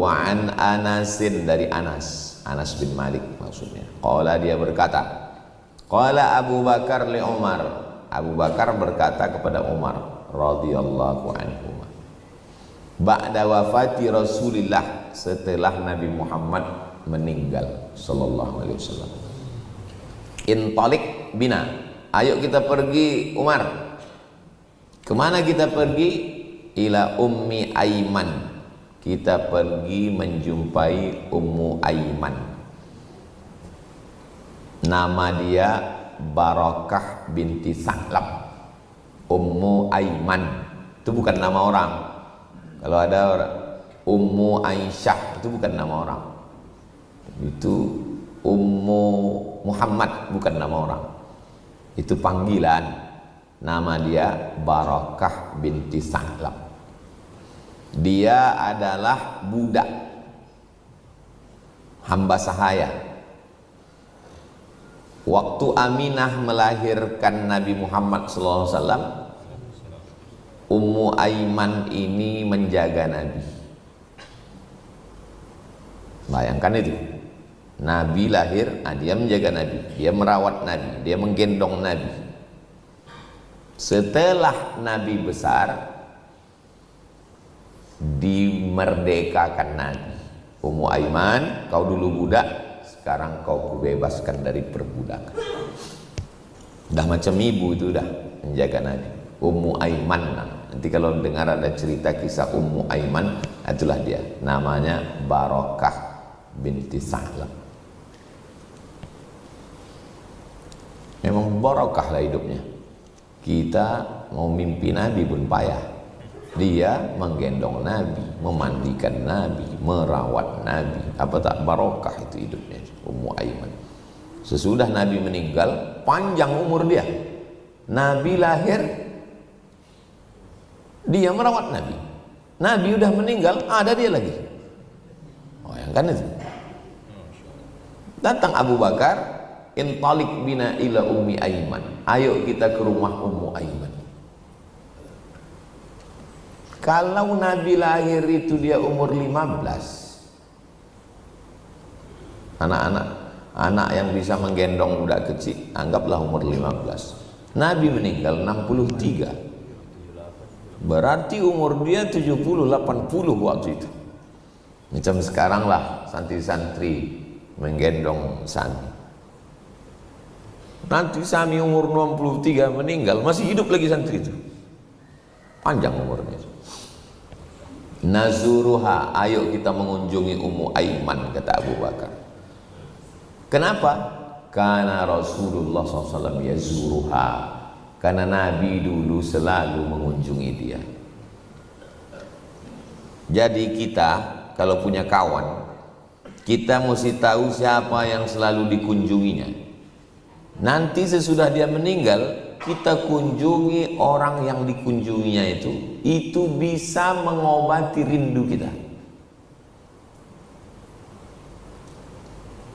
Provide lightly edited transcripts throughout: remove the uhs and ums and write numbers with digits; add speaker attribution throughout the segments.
Speaker 1: Wa an Anasin, dari Anas bin Malik maksudnya. Qala, dia berkata, qala Abu Bakar li Umar, Abu Bakar berkata kepada Umar radhiyallahu anhu, ba'da wafati Rasulillah, setelah Nabi Muhammad meninggal sallallahu alaihi wasallam, intalik bina, ayo kita pergi Umar. Kemana kita pergi? Ila Ummi Aiman, kita pergi menjumpai Ummu Aiman. Nama dia Barakah binti Sa'lab. Ummu Aiman itu bukan nama orang. Kalau ada orang Ummu Aisyah, itu bukan nama orang. Itu Ummu Muhammad, bukan nama orang. Itu panggilan. Nama dia Barakah binti Sa'lab. Dia adalah budak, hamba sahaya. Waktu Aminah melahirkan Nabi Muhammad SAW, Ummu Aiman ini menjaga Nabi. Bayangkan itu, Nabi lahir, dia menjaga Nabi, dia merawat Nabi, dia menggendong Nabi. Setelah Nabi besar, dimerdekakan Nabi. Ummu Aiman, kau dulu budak, sekarang kau kubebaskan dari perbudakan. Dah macam ibu itu, dah menjaga Nabi. Ummu Aiman, nanti kalau dengar ada cerita kisah Ummu Aiman, itulah dia, namanya Barakah binti Sa'lab. Memang barakah lah hidupnya. Kita mau mimpi Nabi pun payah. Dia menggendong Nabi, memandikan Nabi, merawat Nabi. Apa tak barakah itu hidupnya Ummu Aiman. Sesudah Nabi meninggal, panjang umur dia. Nabi lahir, dia merawat Nabi. Nabi udah meninggal, ada dia lagi. Oh, yang kan itu. Datang Abu Bakar, intalik bina ila Ummi Aiman, ayo kita ke rumah Ummu Aiman. Kalau Nabi lahir itu dia umur 15, anak yang bisa menggendong budak kecil, anggaplah umur 15. Nabi meninggal 63, berarti umur dia 70-80 waktu itu. Macam sekarang lah santri-santri menggendong Sami. Nanti Sami umur 63 meninggal, masih hidup lagi santri itu, panjang umurnya. Nazuruha, ayo kita mengunjungi Ummu Aiman, kata Abu Bakar. Kenapa? Karena Rasulullah SAW yazuruha, karena Nabi dulu selalu mengunjungi dia. Jadi kita kalau punya kawan, kita mesti tahu siapa yang selalu dikunjunginya. Nanti sesudah dia meninggal, kita kunjungi orang yang dikunjunginya itu bisa mengobati rindu kita.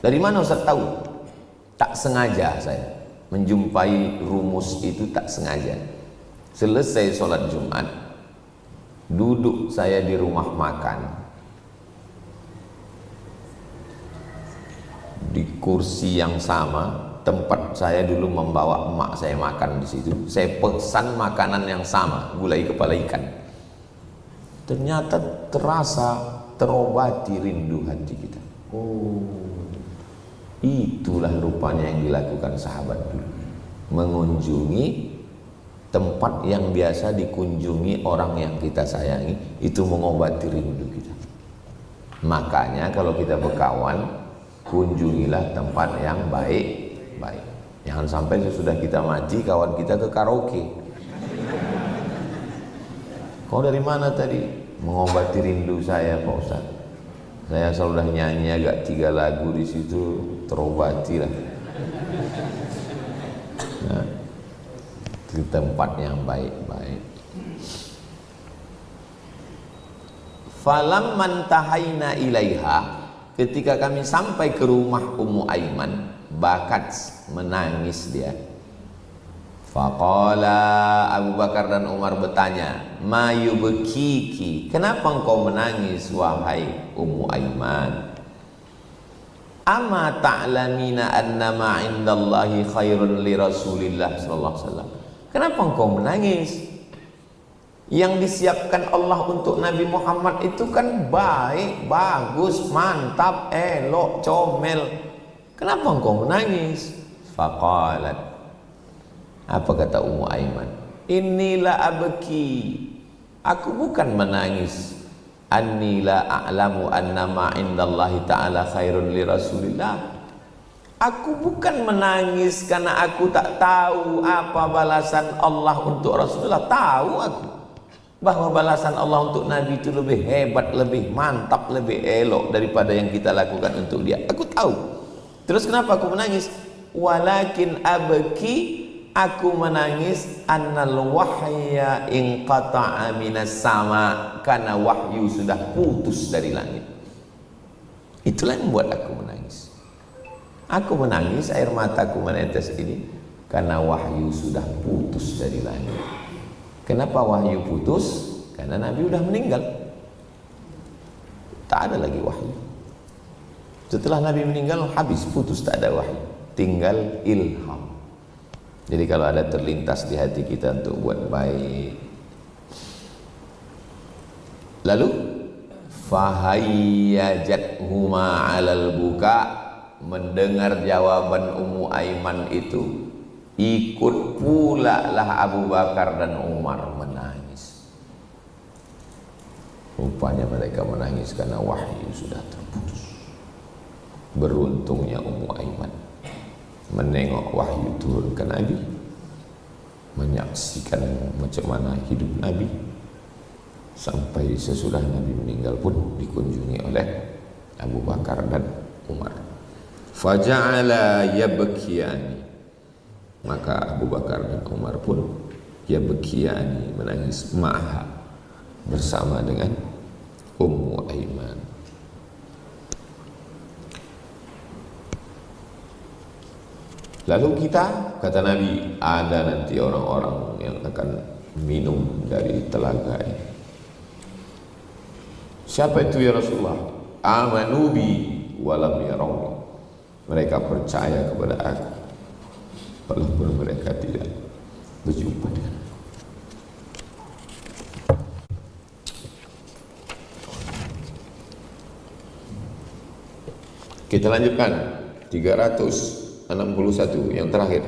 Speaker 1: Dari mana Ustaz tahu? Tak sengaja saya menjumpai rumus itu, tak sengaja. Selesai sholat Jumat, duduk saya di rumah makan, di kursi yang sama tempat saya dulu membawa emak saya makan di situ. Saya pesan makanan yang sama, gulai kepala ikan. Ternyata terasa terobati rindu hati kita. Oh, itulah rupanya yang dilakukan sahabat dulu, mengunjungi tempat yang biasa dikunjungi orang yang kita sayangi, itu mengobati rindu kita. Makanya kalau kita berkawan, kunjungilah tempat yang baik. Jangan sampai sesudah kita mati kawan kita ke karaoke. Kau dari mana tadi? Mengobati rindu saya Pak Ustaz. Saya sudah nyanyi agak 3 lagu di situ, terobati lah. Nah, di tempat yang baik-baik. Falam mantahaina ilaiha, ketika kami sampai ke rumah Ummu Aiman, bakat menangis dia. Faqala, Abu Bakar dan Umar bertanya, ma yubkiki, kenapa engkau menangis wahai Ummu Aiman? Ama ta'lamina annama indallahi khairun li Rasulillah sallallahu alaihi wasallam. Kenapa engkau menangis? Yang disiapkan Allah untuk Nabi Muhammad itu kan baik, bagus, mantap, elok, comel. Kenapa engkau menangis? Faqalat, apa kata Ummu Aiman? Inilah abki, aku bukan menangis. Anni la a'lamu annama indallahi ta'ala khairun li Rasulillah. Aku bukan menangis karena aku tak tahu apa balasan Allah untuk Rasulullah. Tahu aku bahwa balasan Allah untuk Nabi itu lebih hebat, lebih mantap, lebih elok daripada yang kita lakukan untuk dia. Aku tahu. Terus kenapa aku menangis? Walakin abki, aku menangis annal wahya inqata'a minas sama, karena wahyu sudah putus dari langit. Itulah yang membuat aku menangis. Aku menangis, air mataku menetes ini karena wahyu sudah putus dari langit. Kenapa wahyu putus? Karena Nabi sudah meninggal. Tak ada lagi wahyu. Setelah Nabi meninggal, habis, putus, tak ada wahyu. Tinggal ilham. Jadi kalau ada terlintas di hati kita untuk buat baik, lalu fahayyajat-huma 'alal buka, mendengar jawaban Ummu Aiman itu, ikut pula lah Abu Bakar dan Umar menangis. Rupanya mereka menangis karena wahyu sudah terputus. Beruntungnya Ummu Aiman menengok wahyu turun ke Nabi, menyaksikan macam mana hidup Nabi, sampai sesudah Nabi meninggal pun dikunjungi oleh Abu Bakar dan Umar. Faja'ala yabkiyani, maka Abu Bakar dan Umar pun yabkiyani, menangis ma'aha, bersama dengan Ummu Aiman. Lalu kita, kata Nabi, ada nanti orang-orang yang akan minum dari telaga ini. Siapa itu ya Rasulullah? Amanu bi walam yarawni, mereka percaya kepada aku walaupun mereka tidak berjumpa dengan aku. Kita lanjutkan 361 yang terakhir.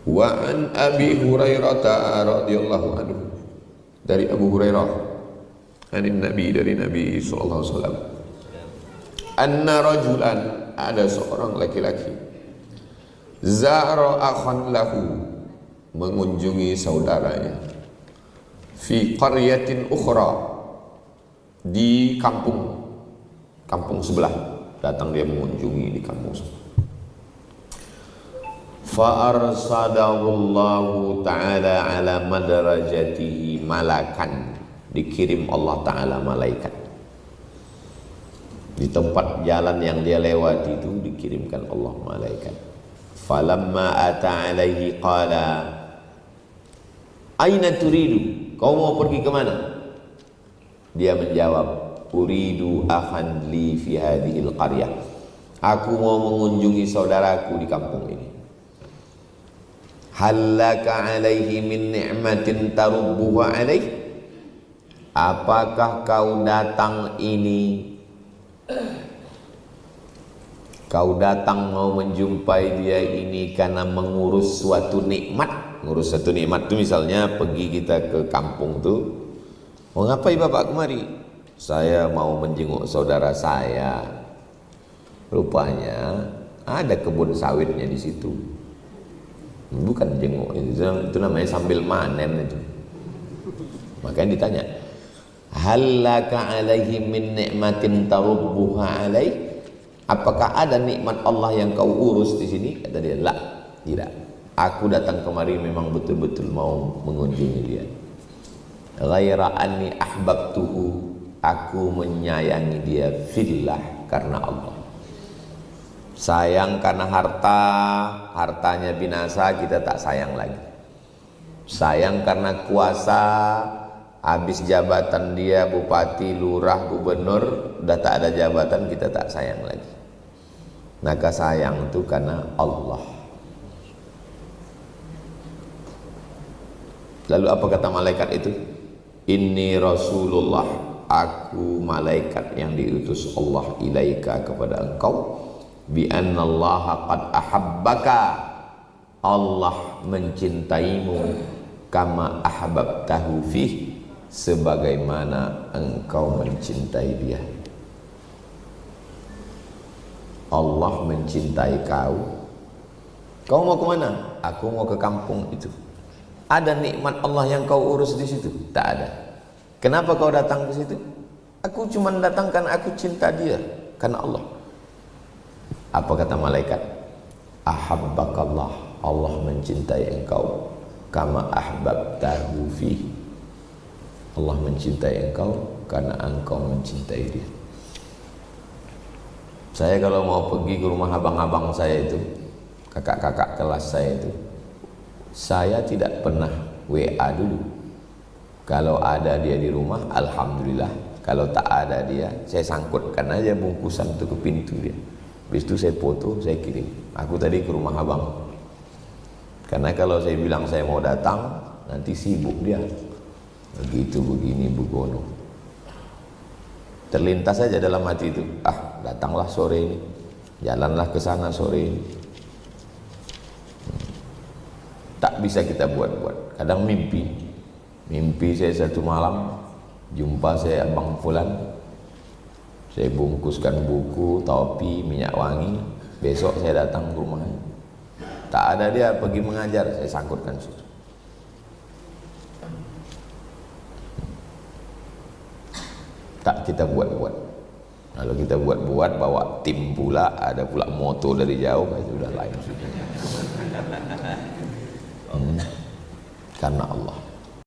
Speaker 1: Wa an Abi Hurairah radhiyallahu anhu, dari Abu Hurairah, anin Nabi, dari Nabi sallallahu alaihi wasallam, anna rajulan, ada seorang laki-laki, zara akhan lahu, mengunjungi saudaranya, fi qaryatin ukhra, di kampung sebelah, datang dia mengunjungi di kampung sebelah. Fa arsadallahu ta'ala ala madarajatihi malakan, dikirim Allah Ta'ala malaikat di tempat jalan yang dia lewati itu, dikirimkan Allah malaikat. Falamma ata alaihi qala aina turidu, kau mau pergi kemana? Dia menjawab, uridu akhan li fi hadhil qaryah, aku mau mengunjungi saudaraku di kampung ini. Hallaka alaihi min ni'matin tarubbuha alaihi, apakah kau datang ini, kau datang mau menjumpai dia ini karena mengurus suatu nikmat? Ngurus suatu nikmat itu misalnya pergi kita ke kampung tuh, mau ngapain bapak kemari? Saya mau menjenguk saudara saya, rupanya ada kebun sawitnya di situ. Bukan jenguk, itu namanya sambil manen itu. Makanya ditanya, hallaka alaihi min ni'matin tarubbuha alaih, apakah ada nikmat Allah yang kau urus di sini? Kata dia, la, tidak. Aku datang kemari memang betul-betul mau mengunjungi dia. Ghaira anni ahbabtuhu, aku menyayangi dia fillah, karena Allah. Sayang karena harta, hartanya binasa, kita tak sayang lagi. Sayang karena kuasa, habis jabatan dia bupati, lurah, gubernur, udah tak ada jabatan, kita tak sayang lagi. Maka sayang itu karena Allah. Lalu apa kata malaikat itu? Inni Rasulullah, aku malaikat yang diutus Allah ilaika kepada engkau, bi annallaha qad ahabbaka, Allah mencintaimu, kama ahbabtahu fih, sebagaimana engkau mencintai dia. Allah mencintai kau. Kau mau ke mana? Aku mau ke kampung itu. Ada nikmat Allah yang kau urus di situ? Tak ada. Kenapa kau datang ke situ? Aku cuma datang karena aku cinta dia, karena Allah. Apa kata malaikat? Ahabbakallah, Allah mencintai engkau, kama ahbabtahu fi, Allah mencintai engkau karena engkau mencintai dia. Saya kalau mau pergi ke rumah abang-abang saya itu, kakak-kakak kelas saya itu, saya tidak pernah WA dulu. Kalau ada dia di rumah, alhamdulillah. Kalau tak ada dia, saya sangkutkan aja bungkusan itu ke pintu dia. Habis itu saya foto, saya kirim. Aku tadi ke rumah abang. Karena kalau saya bilang saya mau datang, nanti sibuk dia. Begitu, begini, begono. Terlintas saja dalam hati itu, datanglah sore ini, jalanlah ke sana sore ini. Tak bisa kita buat-buat. Kadang mimpi saya satu malam jumpa saya abang fulan, saya bungkuskan buku, topi, minyak wangi. Besok saya datang ke rumahnya, tak ada dia, pergi mengajar, saya sangkutkan situ. Tak kita buat-buat. Kalau kita buat-buat, bawa tim pula, ada pula moto dari jauh, itu sudah lain. Karena Allah.